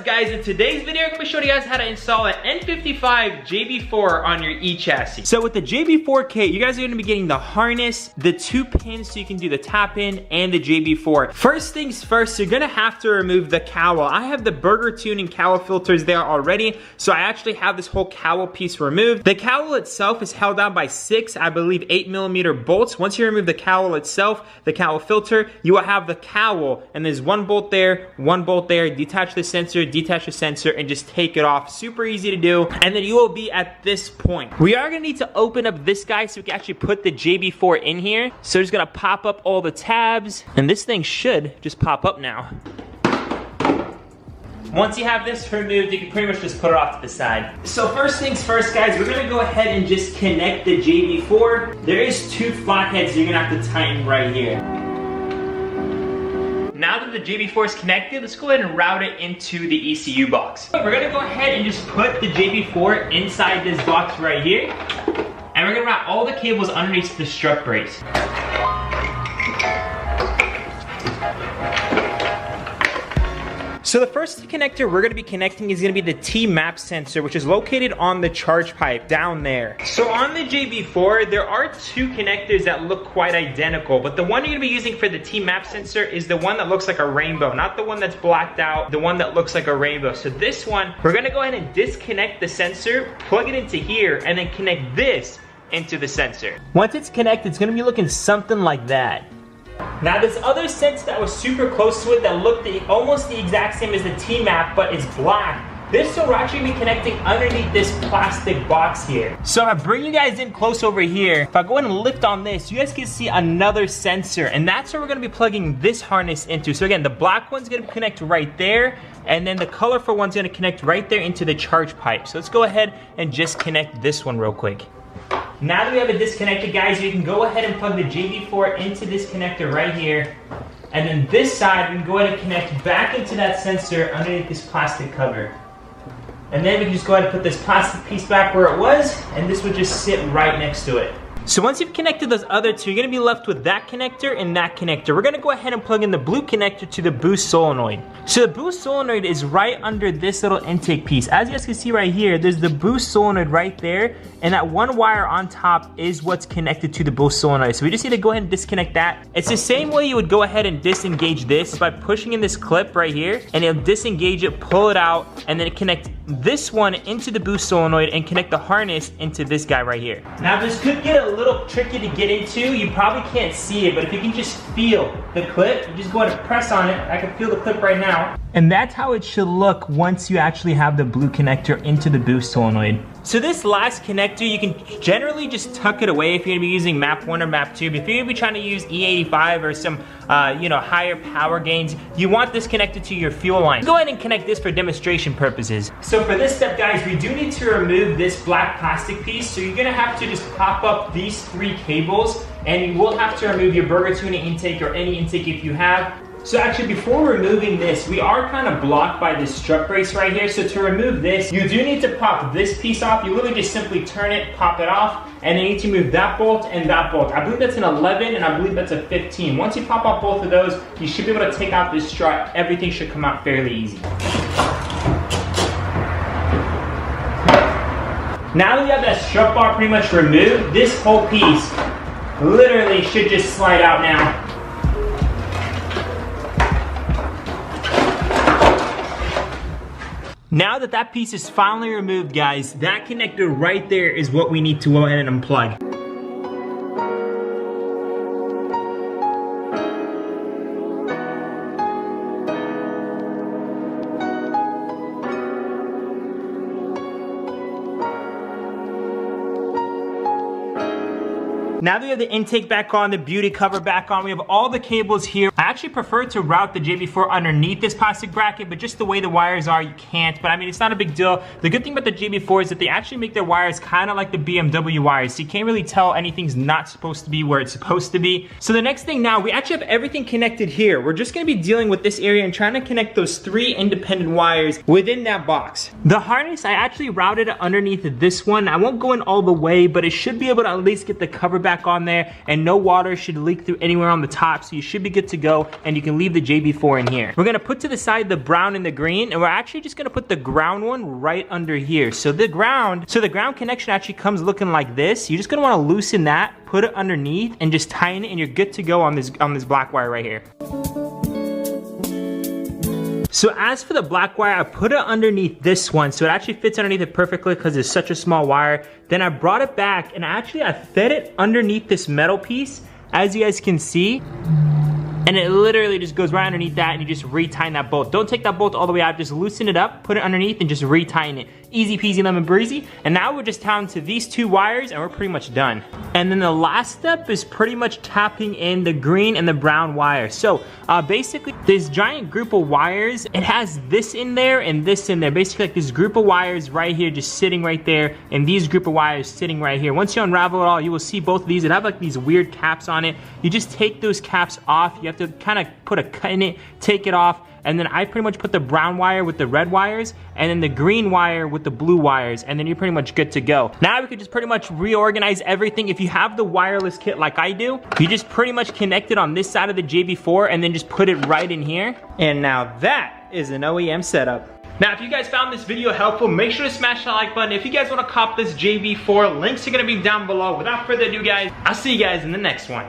guys, in today's video I'm going to be showing you guys how to install an N55 JB4 on your e-chassis. So with the JB4 kit, you guys are going to be getting the harness, the 2 pins so you can do the tap in, and the JB4. First things first, you're going to have to remove the cowl. I have the burger tuning cowl filters there already, so I actually have this whole cowl piece removed. The cowl itself is held down by 6, I believe 8mm bolts. Once you remove the cowl itself, the cowl filter, you will have the cowl, and there's 1 bolt there, 1 bolt there. Detach the sensor, detach the sensor, and just take it off. Super easy to do, and then you will be at this point. We are gonna need to open up this guy so we can actually put the JB4 in here. So just gonna pop up all the tabs, and this thing should just pop up now. Once you have this removed, you can pretty much just put it off to the side. So first things first, guys, we're gonna go ahead and just connect the JB4. There is 2 flatheads you're gonna have to tighten right here. Now that the JB4 is connected, let's go ahead and route it into the ECU box. We're gonna go ahead and just put the JB4 inside this box right here. And we're gonna route all the cables underneath the strut brace. So the first connector we're gonna be connecting is gonna be the T-map sensor, which is located on the charge pipe down there. So on the JB4, there are 2 connectors that look quite identical, but the one you're gonna be using for the T-map sensor is the one that looks like a rainbow, not the one that's blacked out, the one that looks like a rainbow. So this one, we're gonna go ahead and disconnect the sensor, plug it into here, and then connect this into the sensor. Once it's connected, it's gonna be looking something like that. Now this other sensor that was super close to it that looked almost the exact same as the T-map but is black, this will actually be connecting underneath this plastic box here. So if I bring you guys in close over here, if I go ahead and lift on this, you guys can see another sensor, and that's where we're gonna be plugging this harness into. So again, the black one's gonna connect right there, and then the colorful one's gonna connect right there into the charge pipe. So let's go ahead and just connect this one real quick. Now that we have it disconnected, guys, you can go ahead and plug the JB4 into this connector right here. And then this side, we can go ahead and connect back into that sensor underneath this plastic cover. And then we can just go ahead and put this plastic piece back where it was, and this would just sit right next to it. So once you've connected those other 2, you're gonna be left with that connector and that connector. We're gonna go ahead and plug in the blue connector to the boost solenoid. So the boost solenoid is right under this little intake piece. As you guys can see right here, there's the boost solenoid right there, and that 1 wire on top is what's connected to the boost solenoid. So we just need to go ahead and disconnect that. It's the same way you would go ahead and disengage this by pushing in this clip right here, and it'll disengage it, pull it out, and then connect this one into the boost solenoid and connect the harness into this guy right here. Now this could get a little tricky to get into. You probably can't see it, but if you can just feel the clip, you just go ahead and press on it. I can feel the clip right now. And that's how it should look once you actually have the blue connector into the boost solenoid. So this last connector, you can generally just tuck it away if you're gonna be using map 1 or map 2. But if you're gonna be trying to use E85 or some higher power gains, you want this connected to your fuel line. Go ahead and connect this for demonstration purposes. So for this step, guys, we do need to remove this black plastic piece. So you're gonna have to just pop up these 3 cables, and you will have to remove your burger tuning intake or any intake if you have. So actually, before removing this, we are kind of blocked by this strut brace right here. So to remove this, you do need to pop this piece off. You literally just simply turn it, pop it off, and then you need to move that bolt and that bolt. I believe that's an 11, and I believe that's a 15. Once you pop off both of those, you should be able to take out this strut. Everything should come out fairly easy. Now that we have that strut bar pretty much removed, this whole piece literally should just slide out now. Now that that piece is finally removed, guys, that connector right there is what we need to go ahead and unplug. Now that we have the intake back on, the beauty cover back on, we have all the cables here. I actually prefer to route the JB4 underneath this plastic bracket, but just the way the wires are, you can't. But I mean, it's not a big deal. The good thing about the JB4 is that they actually make their wires kind of like the BMW wires, so you can't really tell anything's not supposed to be where it's supposed to be. So the next thing now, we actually have everything connected here. We're just gonna be dealing with this area and trying to connect those 3 independent wires within that box. The harness, I actually routed it underneath this one. I won't go in all the way, but it should be able to at least get the cover back back on there, and no water should leak through anywhere on the top, so you should be good to go, and you can leave the JB4 in here. We're gonna put to the side the brown and the green, and we're actually just gonna put the ground one right under here. So the ground connection actually comes looking like this. You're just gonna wanna loosen that, put it underneath, and just tighten it, and you're good to go on this black wire right here. So as for the black wire, I put it underneath this one, so it actually fits underneath it perfectly because it's such a small wire. Then I brought it back, and I fed it underneath this metal piece, as you guys can see. And it literally just goes right underneath that, and you just re-tighten that bolt. Don't take that bolt all the way out, just loosen it up, put it underneath, and just re-tighten it. Easy peasy lemon breezy. And now we're just down to these two wires, and we're pretty much done. And then the last step is pretty much tapping in the green and the brown wire. So basically, this giant group of wires, it has this in there and this in there. Basically, like this group of wires right here, just sitting right there, and these group of wires sitting right here. Once you unravel it all, you will see both of these. It have like these weird caps on it. You just take those caps off. You have to kind of put a cut in it, take it off, and then I pretty much put the brown wire with the red wires, and then the green wire with the blue wires, and then you're pretty much good to go. Now we could just pretty much reorganize everything. If you have the wireless kit like I do, you just pretty much connect it on this side of the JB4 and then just put it right in here. And now that is an OEM setup. Now, if you guys found this video helpful, make sure to smash that like button. If you guys want to cop this JB4, links are going to be down below. Without further ado, guys, I'll see you guys in the next one.